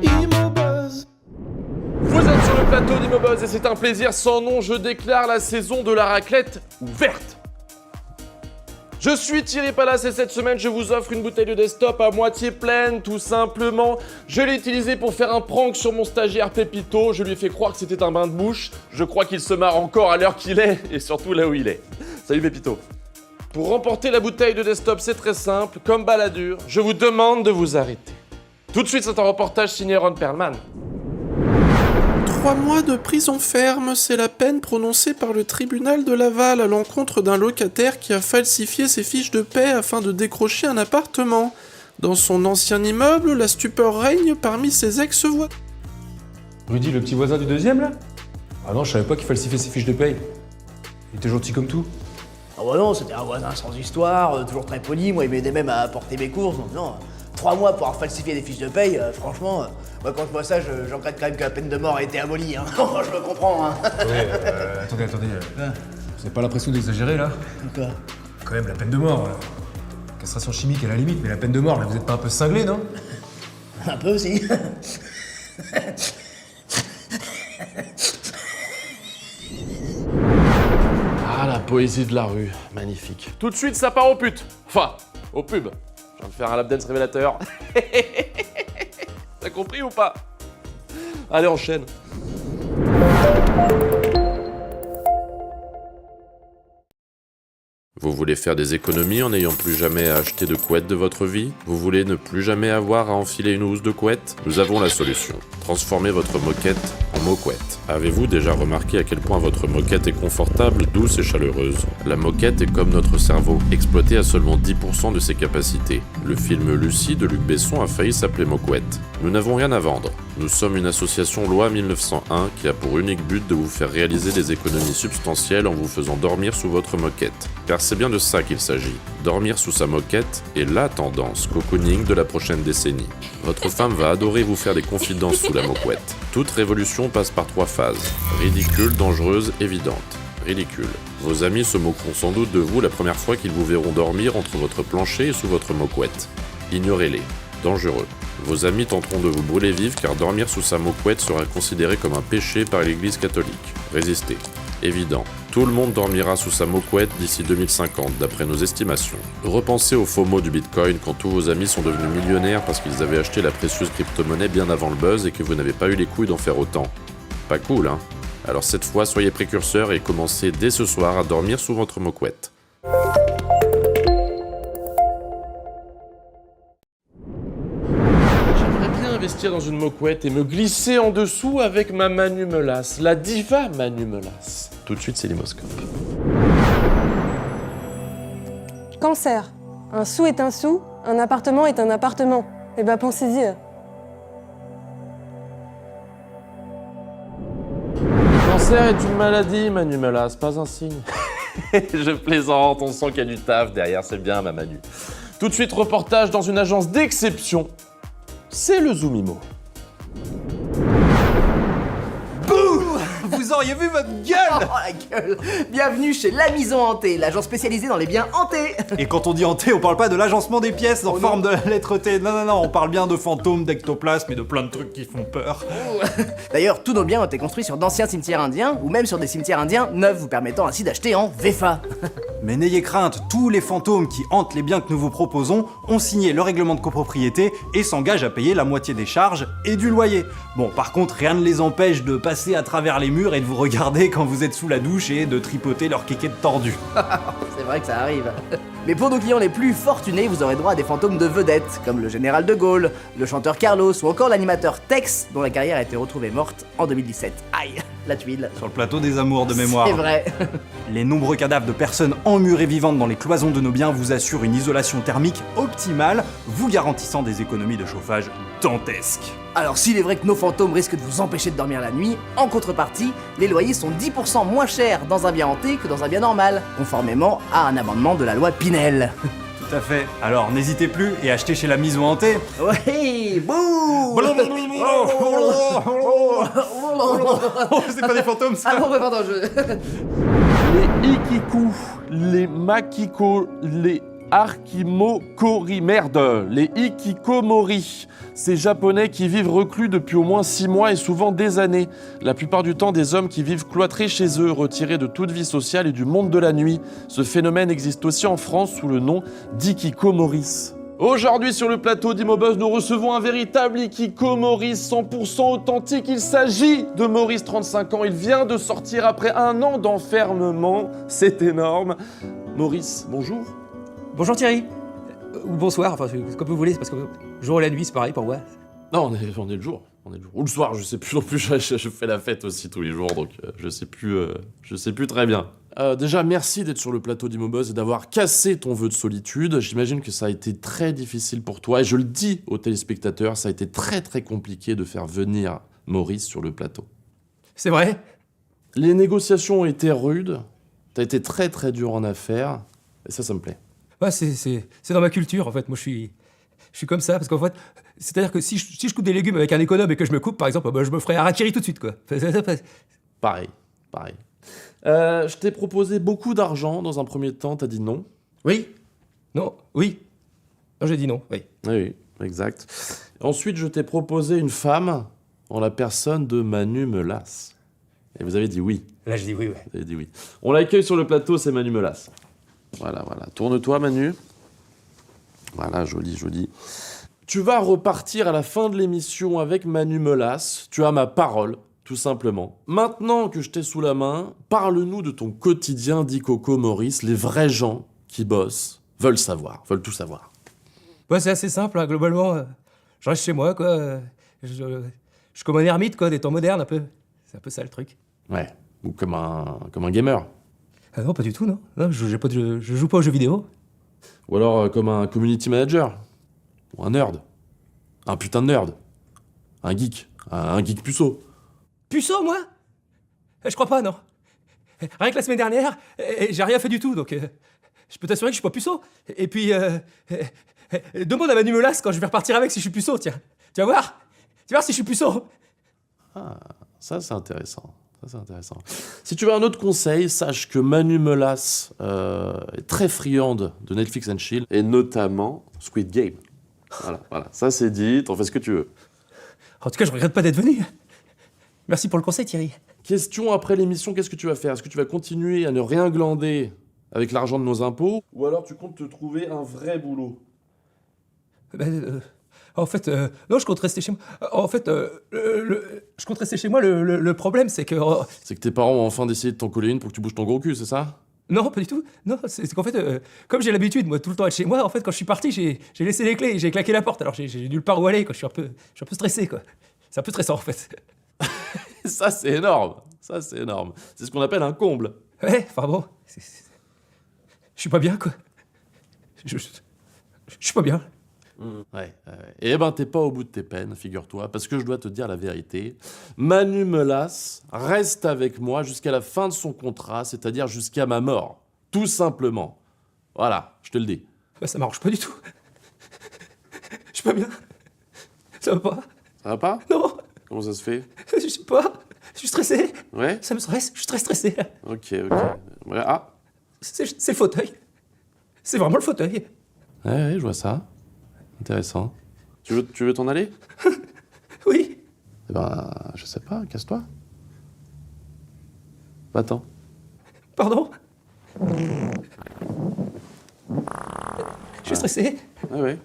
Immobuzz. Vous êtes sur le plateau d'Immobuzz et c'est un plaisir sans nom, je déclare la saison de la raclette ouverte. Je suis Thierry Palas et cette semaine je vous offre une bouteille de desktop à moitié pleine, tout simplement. Je l'ai utilisée pour faire un prank sur mon stagiaire Pépito, je lui ai fait croire que c'était un bain de bouche. Je crois qu'il se marre encore à l'heure qu'il est et surtout là où il est. Salut Pépito. Pour remporter la bouteille de desktop, c'est très simple, comme baladure, je vous demande de vous arrêter. Tout de suite, c'est un reportage signé Ron Perlman. 3 mois de prison ferme, c'est la peine prononcée par le tribunal de Laval à l'encontre d'un locataire qui a falsifié ses fiches de paie afin de décrocher un appartement. Dans son ancien immeuble, la stupeur règne parmi ses ex-voisins. Rudy, le petit voisin du deuxième, là? Ah non, je savais pas qu'il falsifiait ses fiches de paye. Il était gentil comme tout. Ah bah non, c'était un voisin sans histoire, toujours très poli, moi il m'aidait même à apporter mes courses, donc non, 3 mois pour avoir falsifié des fiches de paye, franchement, moi quand je vois ça, j'en regrette quand même que la peine de mort ait été abolie, hein. Je me comprends, hein. Ouais, attendez, vous avez pas l'impression d'exagérer, là? Quoi? Quand même, la peine de mort, castration chimique à la limite, mais la peine de mort, là, vous êtes pas un peu cinglé, non? Un peu aussi. Ah, la poésie de la rue, magnifique. Tout de suite, ça part aux putes. Enfin, aux pubs. Je viens de faire un lap dance révélateur. T'as compris ou pas? Allez, enchaîne. Vous voulez faire des économies en n'ayant plus jamais à acheter de couette de votre vie? Vous voulez ne plus jamais avoir à enfiler une housse de couette? Nous avons la solution. Transformez votre moquette en moquette. Avez-vous déjà remarqué à quel point votre moquette est confortable, douce et chaleureuse? La moquette est comme notre cerveau, exploité à seulement 10% de ses capacités. Le film Lucie de Luc Besson a failli s'appeler Moquette. Nous n'avons rien à vendre. Nous sommes une association loi 1901 qui a pour unique but de vous faire réaliser des économies substantielles en vous faisant dormir sous votre moquette. Car c'est bien de ça qu'il s'agit. Dormir sous sa moquette est la tendance cocooning de la prochaine décennie. Votre femme va adorer vous faire des confidences sous la moquette. Toute révolution passe par 3 phases. Ridicule, dangereuse, évidente. Ridicule. Vos amis se moqueront sans doute de vous la première fois qu'ils vous verront dormir entre votre plancher et sous votre moquette. Ignorez-les. Dangereux. Vos amis tenteront de vous brûler vif car dormir sous sa moquette sera considéré comme un péché par l'Église catholique. Résistez. Évident. Tout le monde dormira sous sa moquette d'ici 2050, d'après nos estimations. Repensez au FOMO du Bitcoin quand tous vos amis sont devenus millionnaires parce qu'ils avaient acheté la précieuse crypto-monnaie bien avant le buzz et que vous n'avez pas eu les couilles d'en faire autant. Pas cool, hein? Alors cette fois, soyez précurseurs et commencez dès ce soir à dormir sous votre moquette. J'aimerais bien investir dans une moquette et me glisser en dessous avec ma Manu Melasse, la diva Manu Melasse. Tout de suite, c'est l'imoscope. Cancer. Un sou est un sou, un appartement est un appartement. Eh ben pensez-y. Le cancer est une maladie, Manu Melasse, pas un signe. Je plaisante, on sent qu'il y a du taf derrière, c'est bien ma Manu. Tout de suite, reportage dans une agence d'exception. C'est le Zoomimo. Vous auriez vu votre gueule! Oh la gueule! Bienvenue chez La Maison Hantée, l'agence spécialisée dans les biens hantés. Et quand on dit hanté, on parle pas de l'agencement des pièces en forme de la lettre T. Non, on parle bien de fantômes, d'ectoplasmes et de plein de trucs qui font peur. D'ailleurs, tous nos biens ont été construits sur d'anciens cimetières indiens, ou même sur des cimetières indiens neufs, vous permettant ainsi d'acheter en VFA. Mais n'ayez crainte, tous les fantômes qui hantent les biens que nous vous proposons ont signé le règlement de copropriété et s'engagent à payer la moitié des charges et du loyer. Bon, par contre, rien ne les empêche de passer à travers les murs et de vous regarder quand vous êtes sous la douche et de tripoter leur kékette tordue. C'est vrai que ça arrive. Mais pour nos clients les plus fortunés, vous aurez droit à des fantômes de vedettes, comme le général de Gaulle, le chanteur Carlos ou encore l'animateur Tex, dont la carrière a été retrouvée morte en 2017. Aïe, la tuile. Sur le plateau des amours de mémoire. C'est vrai. Les nombreux cadavres de personnes emmurées vivantes dans les cloisons de nos biens vous assurent une isolation thermique optimale, vous garantissant des économies de chauffage dantesques. Alors s'il est vrai que nos fantômes risquent de vous empêcher de dormir la nuit, en contrepartie, les loyers sont 10% moins chers dans un bien hanté que dans un bien normal, conformément à un amendement de la loi Pinel. Tout à fait. Alors n'hésitez plus et achetez chez La Maison Hantée. Ouais, bouh. C'est pas des fantômes ça. Ah bon, pardon, Les Ikiku, les Makiko, les Arkimokori, merde, les Hikikomori. Ces Japonais qui vivent reclus depuis au moins 6 mois et souvent des années. La plupart du temps, des hommes qui vivent cloîtrés chez eux, retirés de toute vie sociale et du monde de la nuit. Ce phénomène existe aussi en France sous le nom d'Hikikomoris. Aujourd'hui, sur le plateau d'Imobuzz, nous recevons un véritable Hikikomori 100% authentique. Il s'agit de Maurice, 35 ans. Il vient de sortir après 1 an d'enfermement. C'est énorme. Maurice, bonjour. Bonjour Thierry. Ou bonsoir, enfin comme vous voulez, c'est parce que le jour et la nuit c'est pareil pour moi. Non, on est le jour. Ou le soir, je sais plus non plus, je fais la fête aussi tous les jours, donc je sais plus très bien. Déjà, merci d'être sur le plateau d'Imobuzz et d'avoir cassé ton vœu de solitude. J'imagine que ça a été très difficile pour toi, et je le dis aux téléspectateurs, ça a été très très compliqué de faire venir Maurice sur le plateau. C'est vrai? Les négociations ont été rudes, t'as été très très dur en affaires, et ça me plaît. Ouais, c'est dans ma culture en fait, moi je suis comme ça, parce qu'en fait, c'est-à-dire que si je coupe des légumes avec un économe et que je me coupe par exemple, bah, je me ferai harakiri tout de suite quoi. Pareil. Je t'ai proposé beaucoup d'argent dans un premier temps, t'as dit non. Oui? Non? Oui? Non, j'ai dit non, oui. Oui, exact. Ensuite, je t'ai proposé une femme en la personne de Manu Melas. Et vous avez dit oui. Là je dis oui, ouais. Vous avez dit oui. On l'accueille sur le plateau, c'est Manu Melas. Voilà. Tourne-toi, Manu. Voilà, joli. Tu vas repartir à la fin de l'émission avec Manu Melas. Tu as ma parole, tout simplement. Maintenant que je t'ai sous la main, parle-nous de ton quotidien d'Ikoko Maurice. Les vrais gens qui bossent veulent tout savoir. Ouais, c'est assez simple, hein, globalement. Je reste chez moi, quoi. Je suis comme un ermite, quoi, des temps modernes, un peu. C'est un peu ça le truc. Ouais, ou comme un gamer. Ah non, pas du tout, non. Non, je joue pas aux jeux vidéo. Ou alors comme un community manager. Ou un nerd. Un putain de nerd. Un geek. Un geek puceau. Puceau, moi? Je crois pas, non. Rien que la semaine dernière, j'ai rien fait du tout, donc je peux t'assurer que je suis pas puceau. Et puis, demande à Manu Melas quand je vais repartir avec si je suis puceau, tiens. Tu vas voir? Tu vas voir si je suis puceau. Ah, ça c'est intéressant. Si tu veux un autre conseil, sache que Manu Melas est très friande de Netflix and Chill, et notamment Squid Game. Voilà. Ça c'est dit, t'en fais ce que tu veux. En tout cas, je regrette pas d'être venu. Merci pour le conseil, Thierry. Question après l'émission, qu'est-ce que tu vas faire? Est-ce que tu vas continuer à ne rien glander avec l'argent de nos impôts, ou alors tu comptes te trouver un vrai boulot? En fait, non, je compte rester chez moi. En fait, je compte rester chez moi. Le problème, c'est que... C'est que tes parents ont enfin décidé de t'en coller une pour que tu bouges ton gros cul, c'est ça? Non, pas du tout. Non, c'est qu'en fait, comme j'ai l'habitude, moi, tout le temps être chez moi, en fait, quand je suis parti, j'ai laissé les clés, j'ai claqué la porte. Alors, j'ai nulle part où aller, quoi. Je suis un peu stressé, quoi. C'est un peu stressant, en fait. Ça, c'est énorme. C'est ce qu'on appelle un comble. Ouais, enfin bon. Je suis pas bien, quoi. Je suis pas bien. Ouais. Et ben, t'es pas au bout de tes peines, figure-toi, parce que je dois te dire la vérité. Manu Melas reste avec moi jusqu'à la fin de son contrat, c'est-à-dire jusqu'à ma mort. Tout simplement. Voilà, je te le dis. Bah, ça m'arrange pas du tout. Je suis pas bien. Ça va pas. Ça va pas? Non. Comment ça se fait? Je sais pas. Je suis stressé. Ouais? Ça me stresse. Je suis très stressé. Ok. Ouais, ah. C'est le fauteuil. C'est vraiment le fauteuil. Ouais, je vois ça. Intéressant. Tu veux t'en aller? Oui. Eh ben, je sais pas, casse-toi. Va-t'en. Pardon? Je suis stressé. Ouais.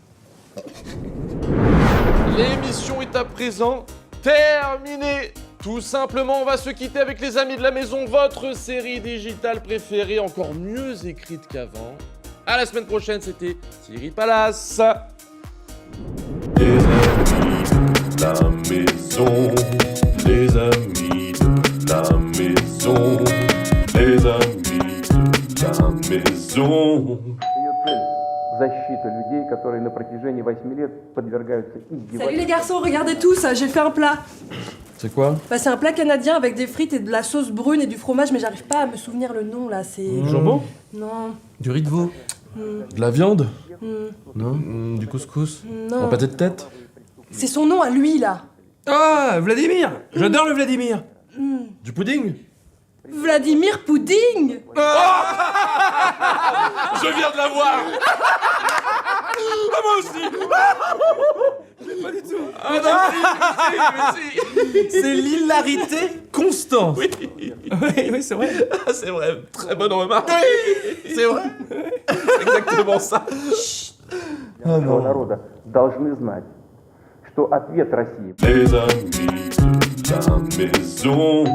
L'émission est à présent terminée. Tout simplement, on va se quitter avec les amis de la maison, votre série digitale préférée, encore mieux écrite qu'avant. À la semaine prochaine, c'était Thierry Palace. Les amis de la maison, les amis de la maison, les amis de la maison. Salut les garçons, regardez tout ça, j'ai fait un plat. C'est quoi? Bah, c'est un plat canadien avec des frites et de la sauce brune et du fromage, mais j'arrive pas à me souvenir le nom là, c'est... Du jambon? Non. Du riz de veau? De la viande? Non. Du couscous? Non. Un pâté de tête? C'est son nom à lui là. Ah, Vladimir. J'adore le Vladimir. Du pudding? Vladimir Pudding. Je viens de la voir. Ah, moi aussi. Pas du tout. Ah non, si. C'est l'hilarité constante. Oui, c'est vrai. Ah, c'est vrai, très bonne remarque. C'est vrai. C'est exactement ça. народа должны знать, что ответ России Les amis de la maison